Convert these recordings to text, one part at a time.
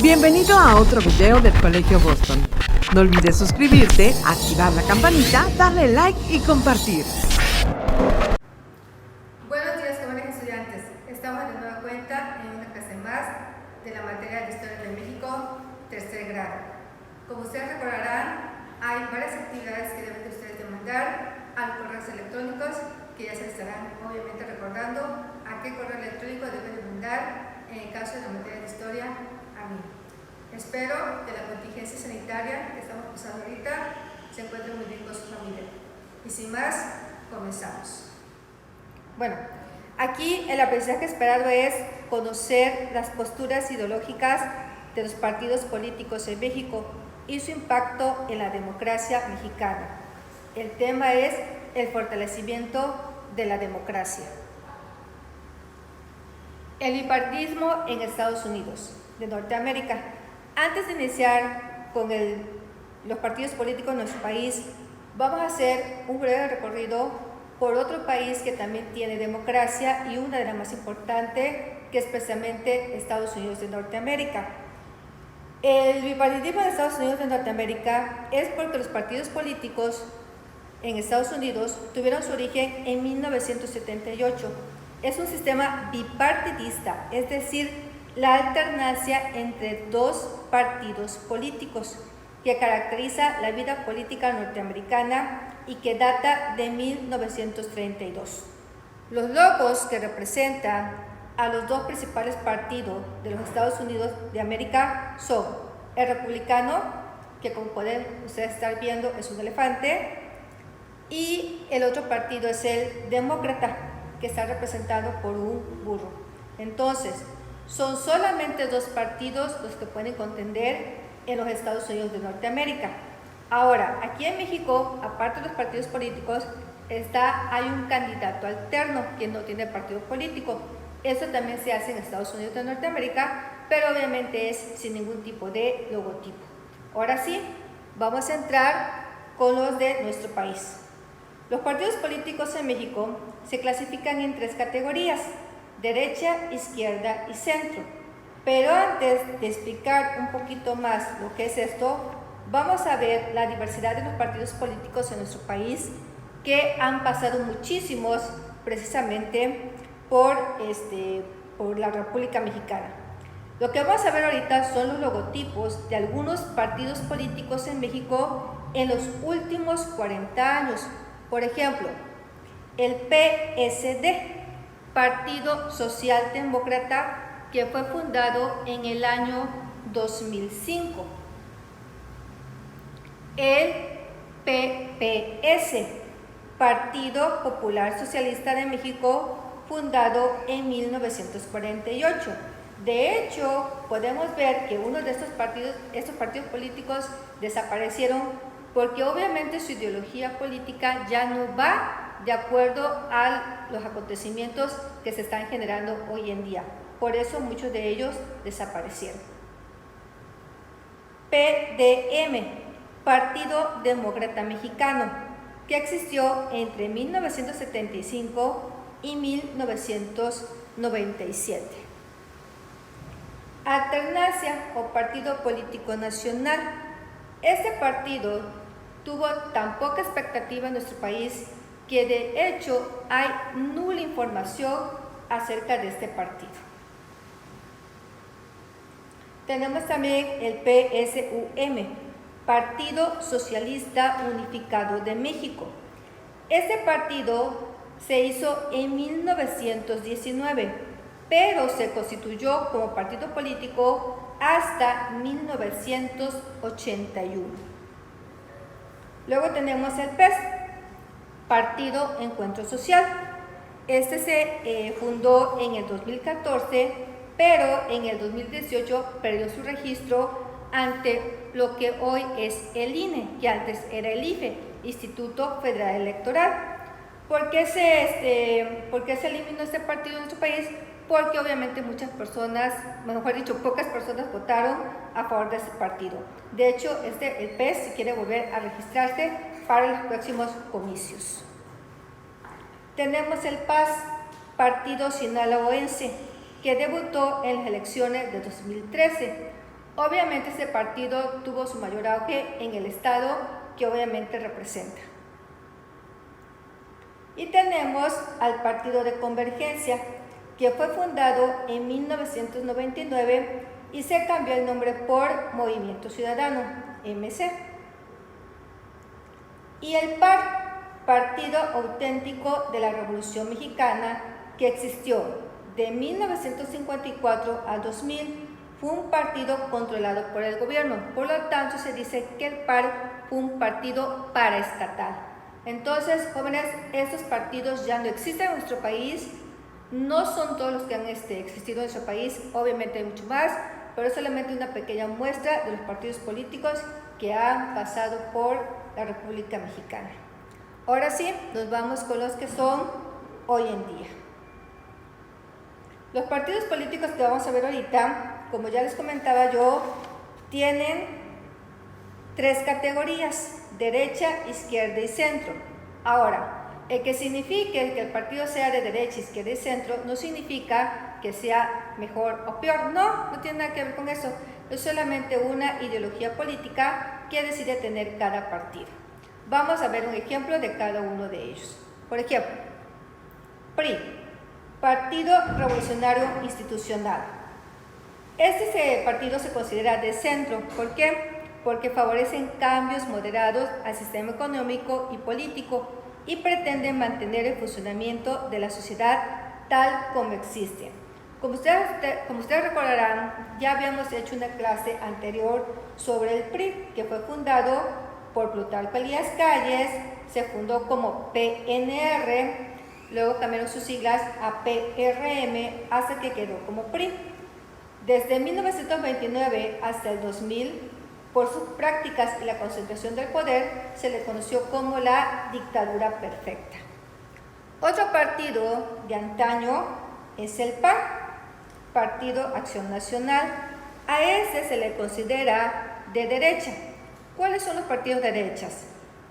Bienvenido a otro video del Colegio Boston. No olvides suscribirte, activar la campanita, darle like y compartir. Buenos días, jóvenes estudiantes. Estamos de nueva cuenta en una clase más de la materia de Historia de México, tercer grado. Como ustedes recordarán, hay varias actividades que deben de ustedes demandar a los correos electrónicos que ya se estarán obviamente recordando a qué correo electrónico deben de mandar en el caso de la materia de Historia a mí. Espero que la contingencia sanitaria que estamos pasando ahorita se encuentre muy bien con su familia. Y sin más, comenzamos. Bueno, aquí el aprendizaje esperado es conocer las posturas ideológicas de los partidos políticos en México y su impacto en la democracia mexicana. El tema es el fortalecimiento de la democracia. El bipartidismo en Estados Unidos de Norteamérica. Antes de iniciar con los partidos políticos en nuestro país, vamos a hacer un breve recorrido por otro país que también tiene democracia y una de las más importantes, que es precisamente Estados Unidos de Norteamérica. El bipartidismo de Estados Unidos de Norteamérica es porque los partidos políticos en Estados Unidos tuvieron su origen en 1978. Es un sistema bipartidista, es decir, la alternancia entre dos partidos políticos que caracteriza la vida política norteamericana y que data de 1932. Los logos que representan a los dos principales partidos de los Estados Unidos de América son el republicano, que como pueden ustedes estar viendo es un elefante, y el otro partido es el demócrata, que está representado por un burro. Entonces, son solamente dos partidos los que pueden contender en los Estados Unidos de Norteamérica. Ahora, aquí en México, aparte de los partidos políticos, hay un candidato alterno que no tiene partido político. Eso también se hace en Estados Unidos de Norteamérica, pero obviamente es sin ningún tipo de logotipo. Ahora sí, vamos a entrar con los de nuestro país. Los partidos políticos en México se clasifican en tres categorías: derecha, izquierda y centro. Pero antes de explicar un poquito más lo que es esto, vamos a ver la diversidad de los partidos políticos en nuestro país, que han pasado muchísimos precisamente por la República Mexicana. Lo que vamos a ver ahorita son los logotipos de algunos partidos políticos en México en los últimos 40 años. Por ejemplo, el PSD, Partido Socialdemócrata, que fue fundado en el año 2005. El PPS, Partido Popular Socialista de México, fundado en 1948. De hecho, podemos ver que uno de estos partidos políticos desaparecieron porque obviamente su ideología política ya no va de acuerdo a los acontecimientos que se están generando hoy en día. Por eso muchos de ellos desaparecieron. PDM, Partido Demócrata Mexicano, que existió entre 1975 y 1997. Alternancia o Partido Político Nacional. Este partido tuvo tan poca expectativa en nuestro país que de hecho hay nula información acerca de este partido. Tenemos también el PSUM, Partido Socialista Unificado de México. Este partido se hizo en 1919, pero se constituyó como partido político hasta 1981. Luego tenemos el PES, Partido Encuentro Social. Este se fundó en el 2014, pero en el 2018 perdió su registro ante lo que hoy es el INE, que antes era el IFE, Instituto Federal Electoral. ¿Por qué se eliminó este partido en nuestro país? Porque obviamente muchas personas, mejor dicho, pocas personas votaron a favor de este partido. De hecho, el PES si quiere volver a registrarse para los próximos comicios. Tenemos el PAS, Partido Sinaloense. que debutó en las elecciones de 2013. Obviamente este partido tuvo su mayor auge en el estado que obviamente representa. Y tenemos al Partido de Convergencia, que fue fundado en 1999 y se cambió el nombre por Movimiento Ciudadano, MC. Y el PAR, Partido Auténtico de la Revolución Mexicana, que existió de 1954 al 2000, fue un partido controlado por el gobierno. Por lo tanto, se dice que el PAR fue un partido paraestatal. Entonces, jóvenes, estos partidos ya no existen en nuestro país. No son todos los que han existido en nuestro país, obviamente hay mucho más, pero es solamente una pequeña muestra de los partidos políticos que han pasado por la República Mexicana. Ahora sí, nos vamos con los que son hoy en día. Los partidos políticos que vamos a ver ahorita, como ya les comentaba yo, tienen 3 categorías: derecha, izquierda y centro. Ahora, el que signifique que el partido sea de derecha, izquierda y centro no significa que sea mejor o peor. No tiene nada que ver con eso. Es solamente una ideología política que decide tener cada partido. Vamos a ver un ejemplo de cada uno de ellos. Por ejemplo, PRI, Partido Revolucionario Institucional. Este partido se considera de centro. ¿Por qué? Porque favorecen cambios moderados al sistema económico y político y pretenden mantener el funcionamiento de la sociedad tal como existe. Como ustedes recordarán, ya habíamos hecho una clase anterior sobre el PRI, que fue fundado por Plutarco Elías Calles, se fundó como PNR, luego cambiaron sus siglas a PRM hasta que quedó como PRI. Desde 1929 hasta el 2000, por sus prácticas y la concentración del poder, se le conoció como la dictadura perfecta. Otro partido de antaño es el PAN, Partido Acción Nacional. A ese se le considera de derecha. ¿Cuáles son los partidos de derechas?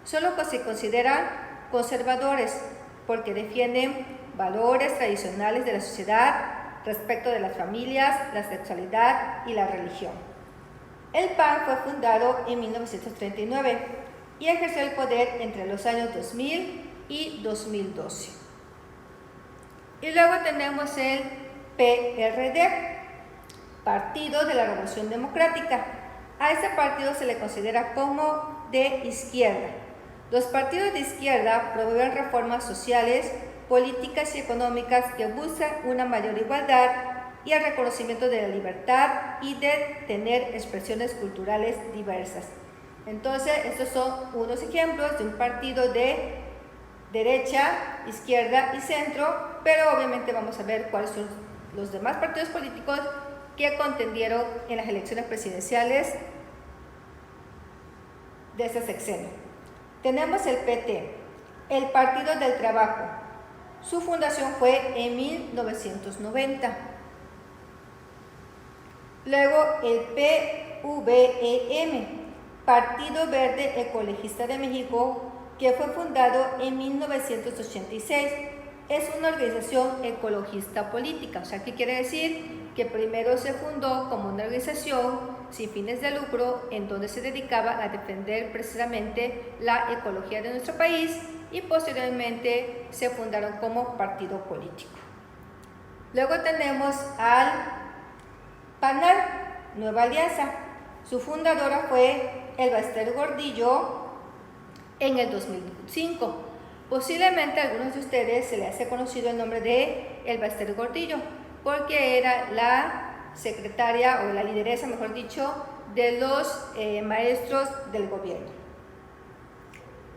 Son los que se consideran conservadores, porque defienden valores tradicionales de la sociedad respecto de las familias, la sexualidad y la religión. El PAN fue fundado en 1939 y ejerció el poder entre los años 2000 y 2012. Y luego tenemos el PRD, Partido de la Revolución Democrática. A este partido se le considera como de izquierda. Los partidos de izquierda promueven reformas sociales, políticas y económicas que buscan una mayor igualdad y el reconocimiento de la libertad y de tener expresiones culturales diversas. Entonces, estos son unos ejemplos de un partido de derecha, izquierda y centro, pero obviamente vamos a ver cuáles son los demás partidos políticos que contendieron en las elecciones presidenciales de este sexenio. Tenemos el PT, el Partido del Trabajo. Su fundación fue en 1990. Luego el PVEM, Partido Verde Ecologista de México, que fue fundado en 1986. Es una organización ecologista política. O sea, ¿qué quiere decir? Que primero se fundó como una organización sin fines de lucro en donde se dedicaba a defender precisamente la ecología de nuestro país y posteriormente se fundaron como partido político. Luego tenemos al PANAL, Nueva Alianza. Su fundadora fue Elba Ester Gordillo en el 2005. Posiblemente a algunos de ustedes se le hace conocido el nombre de Elba Ester Gordillo porque era la secretaria o la lideresa, mejor dicho, de los maestros del gobierno.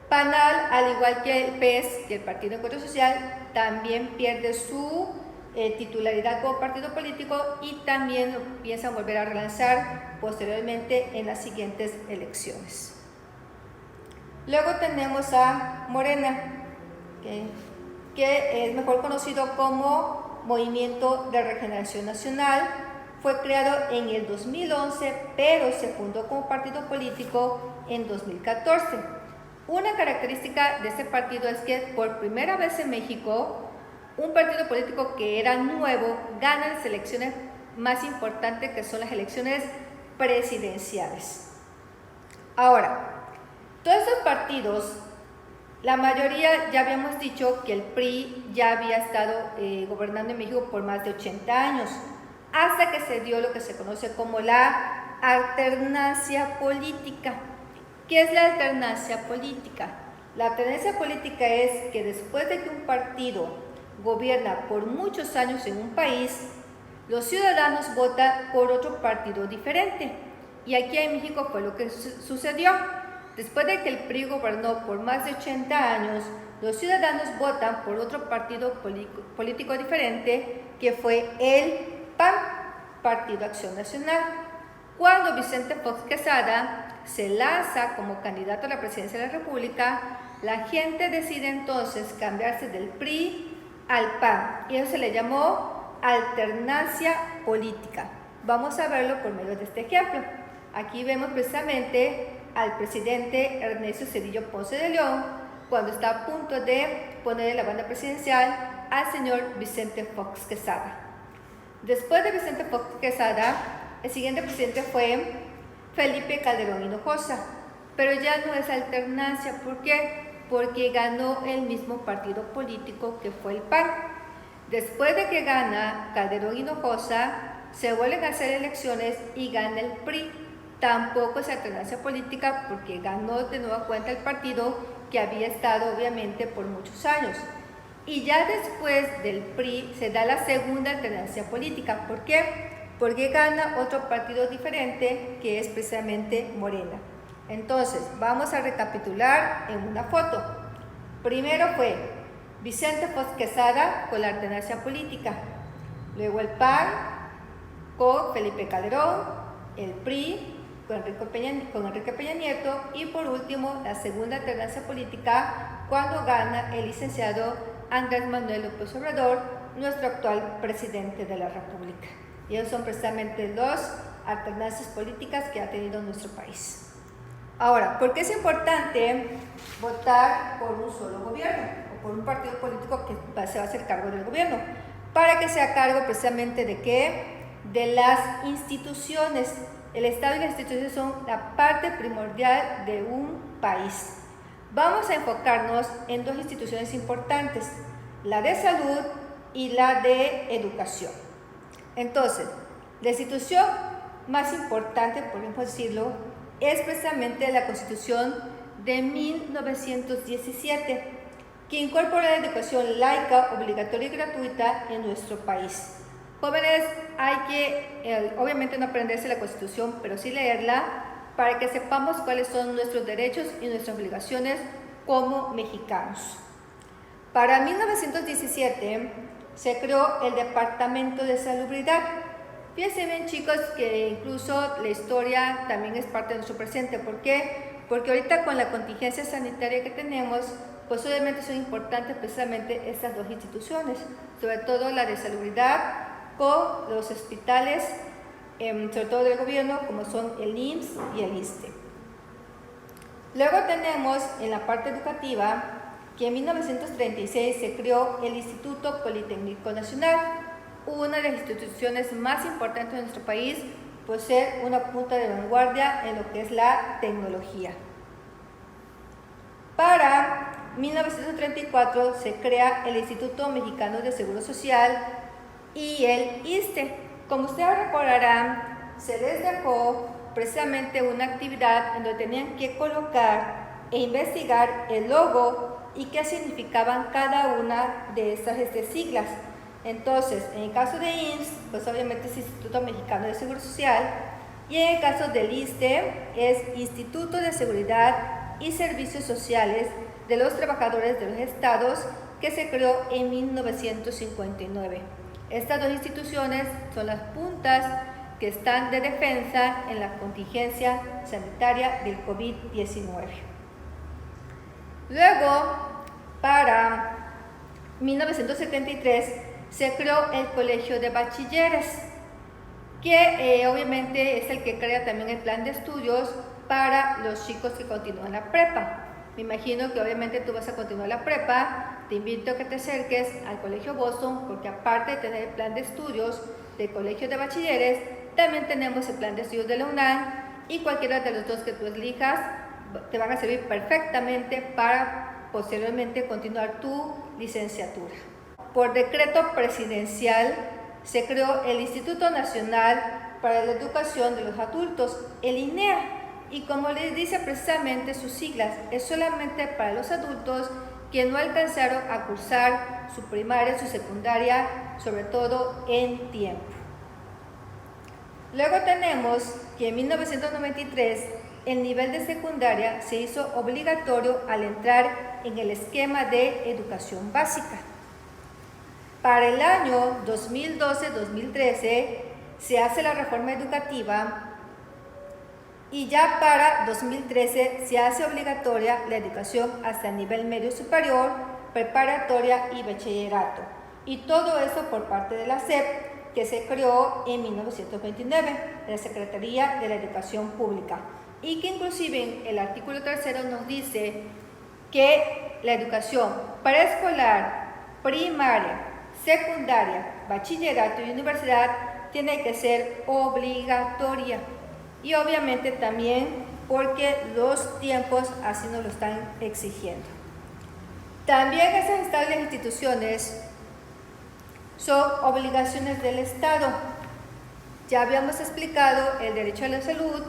PANAL, al igual que el PES, que el Partido Encuentro Social, también pierde su titularidad como partido político y también lo piensan volver a relanzar posteriormente en las siguientes elecciones. Luego tenemos a Morena, que es mejor conocido como Movimiento de Regeneración Nacional. Fue creado en el 2011, pero se fundó como partido político en 2014. Una característica de este partido es que por primera vez en México un partido político que era nuevo gana las elecciones más importantes, que son las elecciones presidenciales. Ahora, todos estos partidos, la mayoría ya habíamos dicho que el PRI ya había estado gobernando en México por más de 80 años, hasta que se dio lo que se conoce como la alternancia política. ¿Qué es la alternancia política? La alternancia política es que después de que un partido gobierna por muchos años en un país, los ciudadanos votan por otro partido diferente. Y aquí en México fue lo que sucedió. Después de que el PRI gobernó por más de 80 años, los ciudadanos votan por otro partido político diferente, que fue el PAN, Partido Acción Nacional. Cuando Vicente Fox Quesada se lanza como candidato a la presidencia de la República, la gente decide entonces cambiarse del PRI al PAN, y eso se le llamó alternancia política. Vamos a verlo por medio de este ejemplo. Aquí vemos precisamente al presidente Ernesto Zedillo Ponce de León cuando está a punto de poner la banda presidencial al señor Vicente Fox Quesada. Después de Vicente Fox Quesada, el siguiente presidente fue Felipe Calderón Hinojosa, pero ya no es alternancia. ¿Por qué? Porque ganó el mismo partido político que fue el PAN. Después de que gana Calderón Hinojosa, se vuelven a hacer elecciones y gana el PRI. Tampoco es alternancia política porque ganó de nueva cuenta el partido que había estado obviamente por muchos años. Y ya después del PRI se da la segunda alternancia política. ¿Por qué? Porque gana otro partido diferente, que es precisamente Morena. Entonces, vamos a recapitular en una foto. Primero fue Vicente Fox Quesada con la alternancia política, luego el PAN con Felipe Calderón, el PRI con Enrique Peña Nieto, y por último la segunda alternancia política cuando gana el licenciado Andrés Manuel López Obrador, nuestro actual presidente de la República. Y esos son precisamente las alternancias políticas que ha tenido nuestro país. Ahora, ¿por qué es importante votar por un solo gobierno o por un partido político que se va a hacer cargo del gobierno? Para que sea cargo precisamente de ¿qué? De las instituciones. El Estado y las instituciones son la parte primordial de un país. Vamos a enfocarnos en dos instituciones importantes, la de salud y la de educación. Entonces, la institución más importante, podemos decirlo, es precisamente la Constitución de 1917, que incorpora la educación laica, obligatoria y gratuita en nuestro país. Jóvenes, hay que, obviamente no aprenderse la Constitución, pero sí leerla para que sepamos cuáles son nuestros derechos y nuestras obligaciones como mexicanos. Para 1917 se creó el Departamento de Salubridad. Fíjense bien, chicos, que incluso la historia también es parte de nuestro presente. ¿Por qué? Porque ahorita con la contingencia sanitaria que tenemos, pues obviamente son importantes precisamente estas dos instituciones, sobre todo la de salubridad con los hospitales, sobre todo del gobierno, como son el IMSS y el ISSSTE. Luego tenemos en la parte educativa que en 1936 se creó el Instituto Politécnico Nacional, una de las instituciones más importantes de nuestro país por ser una punta de vanguardia en lo que es la tecnología. Para 1934 se crea el Instituto Mexicano de Seguro Social y el ISSSTE. Como ustedes recordarán, se les dejó precisamente una actividad en donde tenían que colocar e investigar el logo y qué significaban cada una de estas siglas. Entonces, en el caso de IMSS, pues obviamente es Instituto Mexicano de Seguro Social, y en el caso del ISSSTE es Instituto de Seguridad y Servicios Sociales de los Trabajadores de los Estados, que se creó en 1959. Estas dos instituciones son las puntas que están de defensa en la contingencia sanitaria del COVID-19. Luego, para 1973, se creó el Colegio de Bachilleres, que obviamente es el que crea también el plan de estudios para los chicos que continúan la prepa. Me imagino que obviamente tú vas a continuar la prepa te invito a que te acerques al Colegio Boston, porque aparte de tener el plan de estudios del Colegio de Bachilleres, también tenemos el plan de estudios de la UNAM, y cualquiera de los dos que tú elijas te van a servir perfectamente para posteriormente continuar tu licenciatura. Por decreto presidencial se creó el Instituto Nacional para la Educación de los Adultos, el INEA, y como les dice precisamente sus siglas, es solamente para los adultos que no alcanzaron a cursar su primaria, su secundaria, sobre todo en tiempo. Luego tenemos que en 1993 el nivel de secundaria se hizo obligatorio al entrar en el esquema de educación básica. Para el año 2012-2013 se hace la reforma educativa y ya para 2013 se hace obligatoria la educación hasta el nivel medio superior, preparatoria y bachillerato. Y todo eso por parte de la SEP, que se creó en 1929, la Secretaría de la Educación Pública, y que inclusive en el artículo 3 nos dice que la educación preescolar, primaria, secundaria, bachillerato y universidad tiene que ser obligatoria, y obviamente también porque los tiempos así nos lo están exigiendo. También esas estables instituciones son obligaciones del Estado. Ya habíamos explicado el derecho a la salud,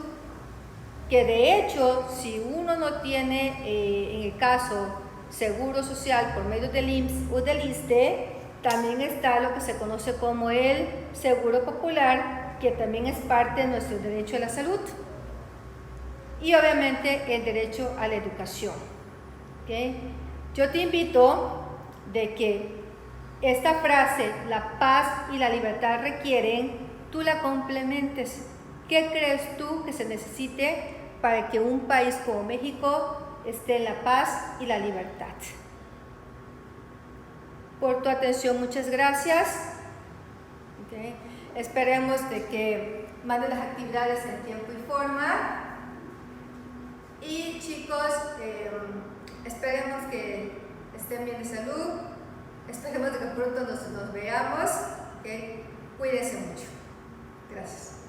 que de hecho si uno no tiene en el caso seguro social por medio del IMSS o del ISSSTE, también está lo que se conoce como el seguro popular, que también es parte de nuestro derecho a la salud, y obviamente el derecho a la educación. ¿Okay? Yo te invito de que esta frase, la paz y la libertad requieren, tú la complementes. ¿Qué crees tú que se necesite para que un país como México esté en la paz y la libertad? Por tu atención, muchas gracias. Okay. Esperemos de que manden las actividades en tiempo y forma. Y chicos, esperemos que estén bien de salud. Esperemos que pronto nos veamos. Okay. Cuídense mucho. Gracias.